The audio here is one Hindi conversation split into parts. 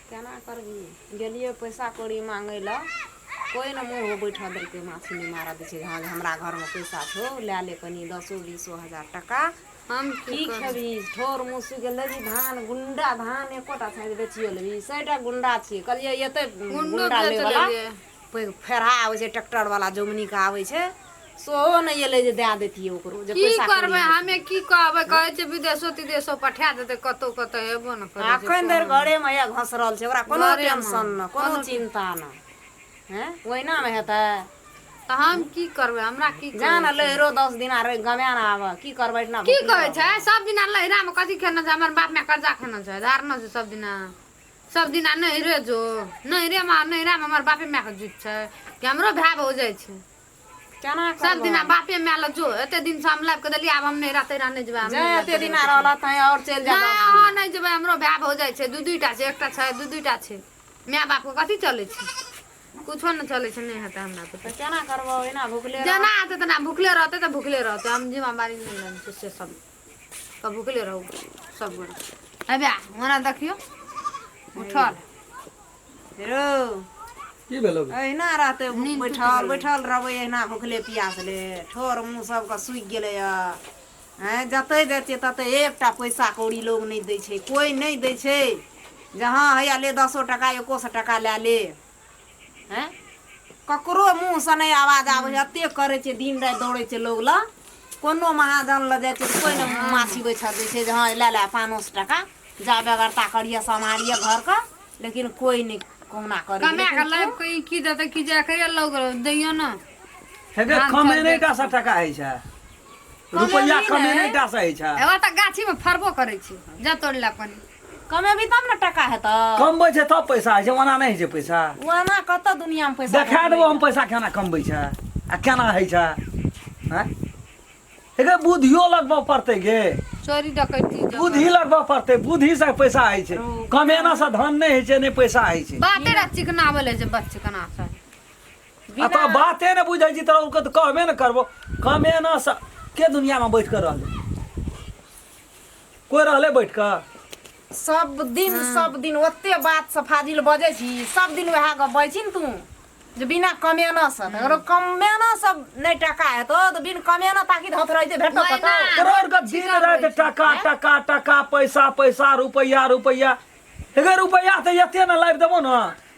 केना करबी गेलिए पैसा कौड़ी मांगे ला कोई न मुँह बैठा देलकै माछली मारा दै छै हाँ हमरा घरमे पैसा छौ लै ले कनी 10-20 हजार हम की खेबी ठोर मुँह सुखि गेल लेबी धान गुंडा धान एकोटा छै बेचियो लेबी 100टा गुंडा छियै कहलिए एते गुंडा ले वाला फेरा आबै छै ट्रैक्टर वाला जोमनी के आबै छै सोहो नहीं एले जे दे देतिए ओकरो जे पैसा करबै हमे की कहबै कहै छै विदेशो तिदेशो पठा देतै कतौ कतौ हेबो न करे अखन देर घरे में या घसरल छै ओकरा कोनो टेंशन न कोनो चिंता न हैं ओहिना में हेतै त हम की करबै हमरा की जान लहरो 10 दिन रे गमे न आवे की करबै इतना की कहै छै सब दिन लहरा में कथी खेना छै हमर बाप में कर्जा खेना छै धारना छै सब दिन नहीं रे जो नहीं रे मां नहीं रे हमर बापे में के जीत छै कि हमरो भाय हो जाय छै केना सब दिन बापे में ल जो एते दिन से हम लाइब के देलिए अब हम नहीं रहते नहीं जेबै हम एते दिन रहला तै और चल जा हां नहीं जेबै हमरो भाय हो जाय छै दुईटा छै एकटा छै दुईटा छै माय बाप के कथी चलै छै कुछो न चले छै नहीं हेतै हमरा तो केना करबो एना भूखले जना आते तना भूखले रहते तो भूखले रहते हम जिम्मेवारी नहीं लेन से सब तो भूखले रहू सब गोरा अबे हमरा देखियो उठल रो की भेलो एना रहते बैठल रहबै एना भूखले प्यासले ठोर मुँह सबके सुखि गेलै हैं जतै जेतै ततै एकटा पैसा कौड़ी लोग नहीं दै छै कोई नहीं दै छै जहाँ हैया ले 10 टका 100 टका ले ले हैं ककरो मुँह से नहीं आवाज आबै छै एते करे छै दिन रात दौड़े छै लोग ल कोनो महाजन ल जाय छै कोई न माछी बैठा दै छै हाँ ले ले 500 टका जा बेगरता करिए संभालिए घर का लेकिन कोई नहीं कौना करे कमे के लाइफ की देते की जा के लोग दैयो न हेगे कमे नहीं का 100 टका है छै रुपया कमे नहीं का है छै एवा त गाछी में फरबो करे छै जा तोड़ला पनि कमेबी तब न टका हेत कमबै छै तब पैसा है छै ओना नहीं छै पैसा ओना कत दुनिया में पैसा देखा देबो हम पैसा केना कमबै छै आ केना है छै हैं हेगे बुद्धियो लगबो पड़तै गे चोरी डकैती बुद्धि लगबो पड़तै बुद्धि से पैसा है छै कमेना से धन नहीं है छै नहीं पैसा है छै बाते रा चिकनावले छै बच्चे कना से आ तो बाते ने बुझै छी तोरा को तो कहबे न करबो कमेना से के दुनिया में बैठ कर रहले कोई रहले बैठ कर सब दिन ओते बात से फाजिल बजे छी सब दिन वहा गबै छी तू जे बिना कमेना से अगर कमेना सब नहीं टका है तो बिन कमेना ताकि धत रह जे भेटो कत करोड़ का दिन रात टका टका टका पैसा पैसा रुपया रुपया हेगे रुपया त एते न लाइव देबो न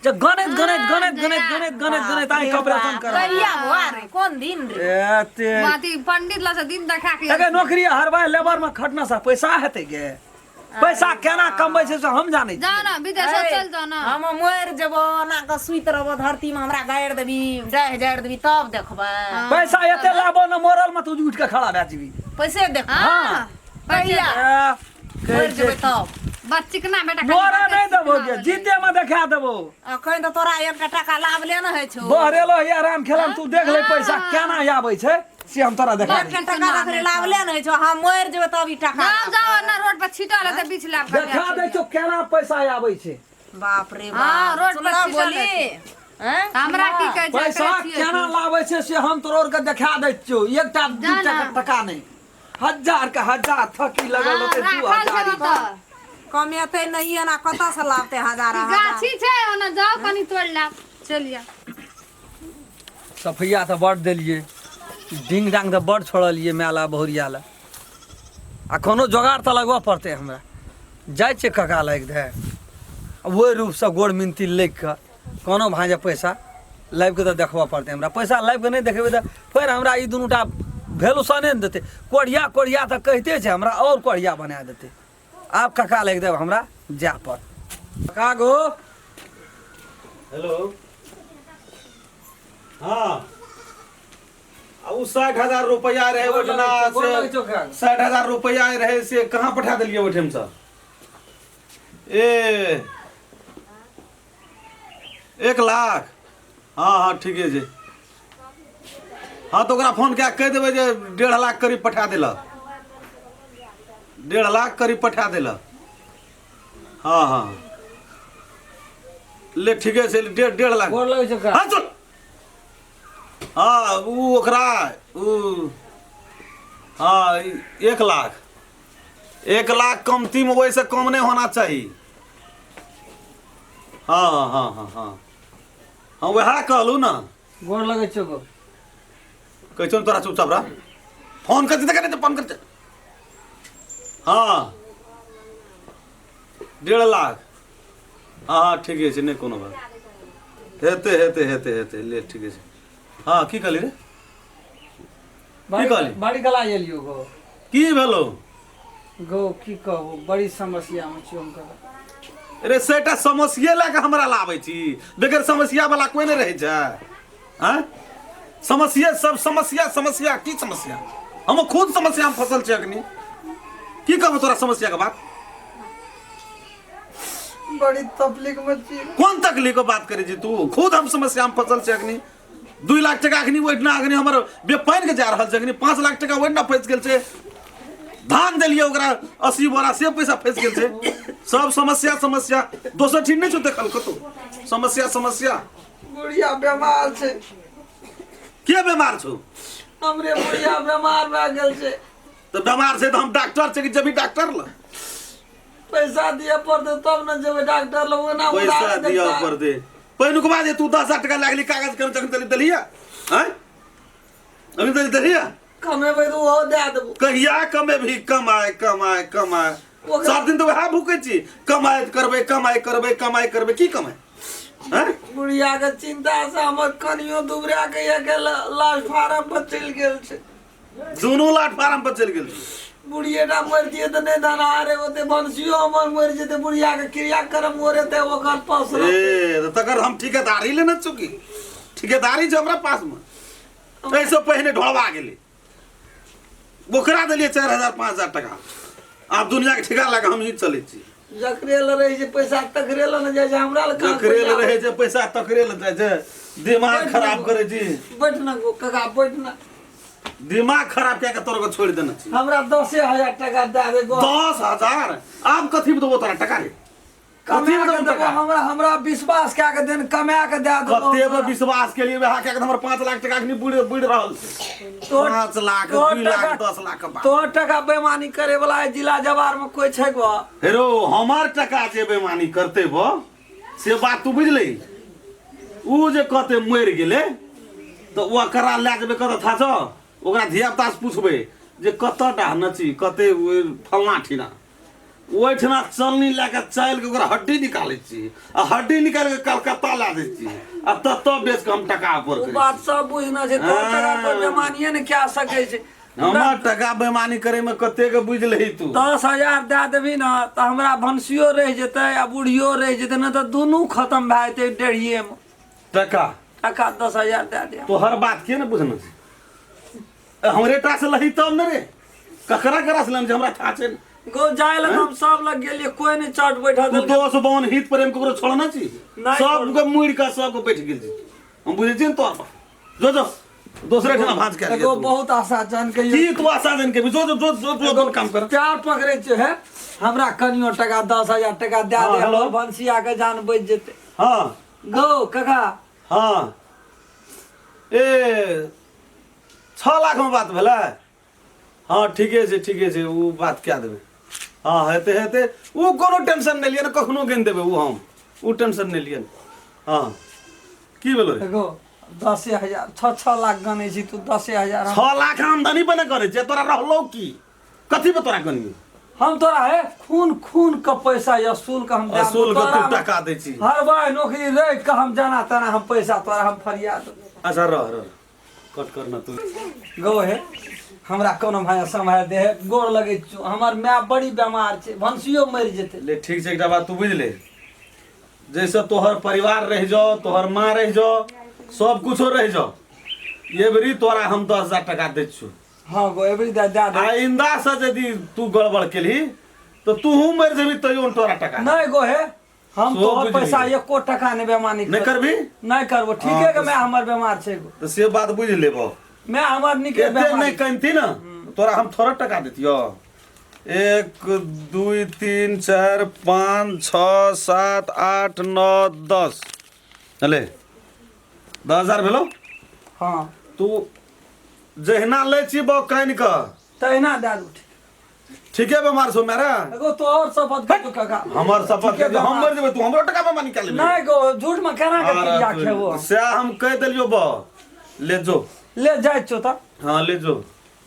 जे गणित आई ऑपरेशन कर करिया रे कोन दिन रे एते माती पंडित ला से दिन देखा के हेगे नौकरी हरबाय लेबर में खटना से पैसा हेते गे पैसा केना कमबै छै से हम जानै छी जाना विदेश चल जाना हम मोर जेबो ना के सुइत रहबो धरती में हमरा गाड़ देबी डाह जाड़ देबी तब देखबै पैसा एते लाबो न मोरल में तू उठ के खड़ा भए जेबी पैसे देख हां कहिया मोर जेबै तब बच्ची के ना बेटा मोरा नहीं देबो गे जीते में देखा देबो अखन तो तोरा 1 टका लाभ ले न है छौ बहरेलो या राम खेलम तू देख ले पैसा केना आबै छै से हम तोरा देखा 1 टका रखले लाभ ले न है छौ हम मोर जेबै तब ई टका जाओ ना रोड पर छिटा ले त 20 लाख देखा दे छौ केना पैसा आबै छै बाप रे बाप हां रोड पर बोली हैं हमरा की कहै छै पैसा केना लाबै छै से हम तोरा के देखा दै छियो एकटा 2 टका नहीं हजार के हजार थकी लगल रहते 2000 कमेते नहीं है ना कत से लाभते हजार गाछी छै ओना जाओ कनी तोड़ ला चलिया सफैया त बड़ देलिए डिंग डांग त बड़ छोड़लिए मेला बहुरिया ला आ कोनो जोगाड़ त लगवा पड़ते हमरा जाय छै कका लाग दे ओहि रूप से गोड़ मिनती लेख के कोनो भांजे पैसा लाइव के त देखबा पड़ते हमरा पैसा लाइव के नहीं देखेबे त फिर हमरा ई दुनूटा वैल्यूशने न देते कोढ़िया कोढ़िया त कहते छै हमरा और कोढ़िया बना देते आप कका लग देव हमरा जा पर कका गो हेलो हाँ उ 60,000 रुपया रहे ओठना से 60,000 रुपया रहे से कहाँ पठा दिलिए ओठम से ए 1 लाख हाँ हाँ ठीक है जी हाँ तो ओकरा फोन क्या कह देवे जे 1.5 लाख करीब पठा दिला 1.5 लाख करीब पठा दिला हाँ हाँ ले ठीक है से 1.5 लाख हाँ चल हाँ ओकरा हाँ 1 लाख 1 लाख कमती में वैसे कम नहीं होना चाहिए हाँ हाँ हाँ हाँ हाँ हाँ वह कहलू ना गोड़ लगे छो गो कैसे तोरा चुपचाप रह फोन करते करे तो फोन करते हाँ 1.5 लाख हाँ हाँ ठीक है नहीं कोनो बात हेते ले ठीक है हाँ की कहली रे कहली? बड़ी गला एलियो गो की भेलो गो की कहू बड़ी समस्या में छी हम कर अरे सेटा समस्या लेके हमरा लाबै छी बगैर समस्या वाला कोई नहीं रहे छै हैं समस्या सब समस्या की समस्या हम खुद समस्या में फसल छै अखनी की कहब तोरा समस्या के बात बड़ी तकलीफ में छी कौन तकलीफ के बात करे छी तू खुद हम समस्या में फसल छै अखनी 2 लाख टका अखनी ओइठना अखनी हमर बेपाइन के जा रहल छै अखनी 5 लाख टका ओइठना फंस गेल छै धान देलिए ओकरा 80 बोरा से पैसा फंस गेल छै सब समस्या दोसर ठीक नहीं छौ देखल कतो समस्या बुढ़िया बीमार छै के बीमार छौ हमरे बुढ़िया बीमार भए गेल छै तो बीमार छै तो हम डॉक्टर छै कि जबी डॉक्टर ल पैसा दिए पड़ते तब न जेबै डॉक्टर लग ना पैसा दिया पर दे पहिनुक बाद तू 10,000 टका लागली कागज कर जखन दलिया हैं अभी दलिया कमेबै तो हो दे देबो कहिया कमे भी कमाए सब दिन तो वह भूखे छी कमाई करबै की कमाई हैं बुढ़िया के चिंता से हमर कनियो दुबरा के एक लाश फार्म पर चल गेल छै दुनू लाट फार्म पर चल गेल बुढ़िया मर दिए तो नहीं धना रे ओते बंसियो हमर मर जेते बुढ़िया के क्रिया कर्म ओरेते ओकर पास ए तो तकर हम ठेकेदारी लेना चुकी ठेकेदारी छै हमरा पास में ऐसे पहले ढोलवा गेली ओकरा देलिए 4,000 5,000 टका आब दुनिया के ठेका लगा हम ही चले छी जकरेल रहे छै पैसा तकरेल न जाय छै हमरा ल जकरेल रहे छै पैसा तकरेल जाय छै दिमाग खराब करे छी बैठ न गो कका बैठ न दिमाग खराब क्या के तोरा को छोड़ देना छी हमरा 10,000 टका दे दे गो 10,000 आब कथी में देबो तोरा टका रे कथी में देबो टका हमरा विश्वास क्या के देन कमा के दे दे कते पे विश्वास के लिए वहा क्या के हमर 5 लाख टका के बुढ़ रहल छै 5 लाख 2 लाख 10 लाख के बात तो टका बेईमानी करे वाला है जिला जवार में कोई छै गो हेरो हमार टका जे बेईमानी करते बो से बात तू बुझले ऊ जे कहते मर गेले तो ओकरा ले जेबे कत था छ ओकरा धिया पुता से पूछबे जे कतटा नची कते फलना ठिना ओइठना चलनी लेके चल के ओकरा हड्डी निकालै छी आ हड्डी निकाल के कलकत्ता ला दै छी आ तत बेच के हम टका ऊपर करै बात सब बुझना छै तो टका तो बेईमानिए ने क्या सकै छै हमर टका बेईमानी करे में कते के बुझ लही तू 10,000 दे देबी ना तो हमरा भंसियो रह जेतै आ बुढ़ियो रह जेतै ना तो दुनू खत्म भए जेतै डेढ़िए में टका 10,000 दे दे तो हर बात के न बुझना छै हमरे टा से लही तब न रे ककरा करा से जे हमरा था छै गो जाय लग हम सब लग गेलिए कोई नहीं चट बैठा तू दे 252 हित प्रेम ककरो छोड़ना छी नहीं सब के मुड़ के सब के बैठ गेल छी हम बुझे छी तोर पर जो दूसरे ठना भांज के एगो बहुत आशा जान के की तू आशा जन के जो काम कर प्यार पकड़े छै है हमरा कनियो टका 10,000 टका दे हाँ, दे हेलो। हमर भंसिया के जान बच जेतै हां गो कका हां ए 6 लाख में बात भेलै हां ठीके छै उ बात क्या देबे हां हेते उ कोनो टेंशन नै लियन कखनो गेन देबे उ हम उ टेंशन नै लियन हां की भेलो रे एगो 10,000 6 लाख गनै छी तू 10,000 6 लाख आमदनी बने करे छै तोरा रहलो की कथी पे तोरा कनी हम तोरा है खून का पैसा असूल का हम असूल के तू टका दै छी हर बार नौकरी रह के हम जाना तना हम पैसा तोरा हम फरियाद अच्छा रह कट करना तू गो है हमरा कोनो भाई संभाल दे है गोर लगे छु हमर माय बड़ी बीमार छै भंसियो मर जेते ले ठीक छै एकटा बात तू बुझ ले जैसे तोहर परिवार रह जाओ तोहर माँ रह जाओ सब कुछो रह जाओ ये बरी तोरा हम 10,000 टका दै छु हां गो एवरी दे दे आइंदा से यदि तू गड़बड़ केली तो तू मर जेबी तैयो तोरा टका नहीं गो है हम सो तो बुझ पैसा गेली। एको टका नहीं बेमानी नहीं करबी नहीं करबो ठीक है कि मैं हमर बीमार छै गो तो से बात बुझ लेबो मैं हमर निके एते बीमार नहीं कनती ना तोरा हम थोड़ा टका देतियो 1 2 3 4 5 6 7 8 9 10 चले 10,000 भेलो हां तू जहिना ले छी बो कन क तहिना दे दू ठीके बेमार छौ मेरा एगो तो और शपथ कर काका हमर शपथ ठीके के हम बेमार। मर जेबै तू हमरो टका बेमानी कऽ लेबे नहीं गो झूठ में केना के क्रिया खेबो से हम कह देलियो बा ले जो ले जाय छो त हाँ ले जो